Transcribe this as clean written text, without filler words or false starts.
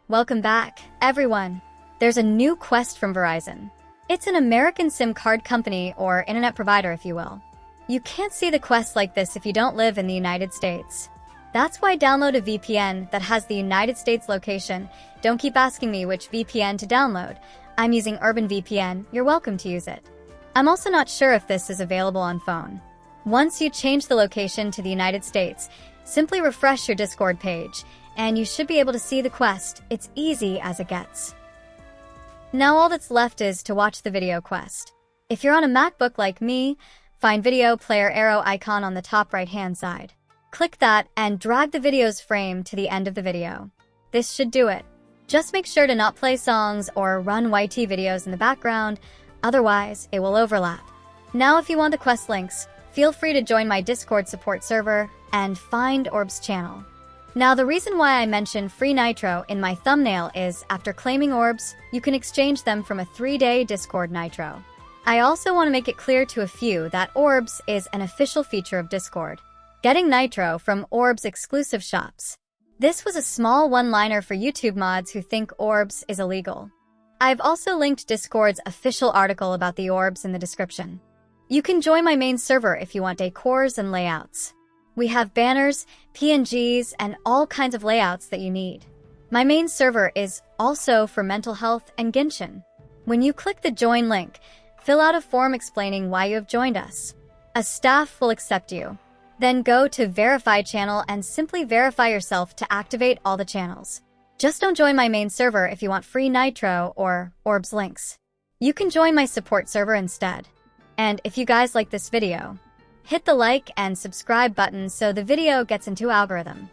Welcome back, everyone. There's a new quest from Verizon. It's an American SIM card company, or internet provider if you will. You can't see the quest like this if you don't live in the United States. That's why download a VPN that has the United States location. Don't keep asking me which VPN to download. I'm using Urban VPN, you're welcome to use it. I'm also not sure if this is available on phone. Once you change the location to the United States, simply refresh your Discord page, and you should be able to see the quest. It's easy as it gets. Now all that's left is to watch the video quest. If you're on a MacBook like me, find video player arrow icon on the top right-hand side. Click that and drag the video's frame to the end of the video. This should do it. Just make sure to not play songs or run YT videos in the background, otherwise it will overlap. Now if you want the quest links, feel free to join my Discord support server and find Orbs channel. Now the reason why I mention free Nitro in my thumbnail is after claiming Orbs, you can exchange them from a 3-day Discord Nitro. I also want to make it clear to a few that Orbs is an official feature of Discord, getting Nitro from Orbs exclusive shops. This was a small one-liner for YouTube mods who think Orbs is illegal. I've also linked Discord's official article about the Orbs in the description. You can join my main server if you want decors and layouts. We have banners, PNGs, and all kinds of layouts that you need. My main server is also for mental health and Genshin. When you click the join link, fill out a form explaining why you have joined us. A staff will accept you. Then go to Verify channel and simply verify yourself to activate all the channels. Just don't join my main server if you want free Nitro or Orbs links. You can join my support server instead. And if you guys like this video, hit the like and subscribe button so the video gets into algorithm.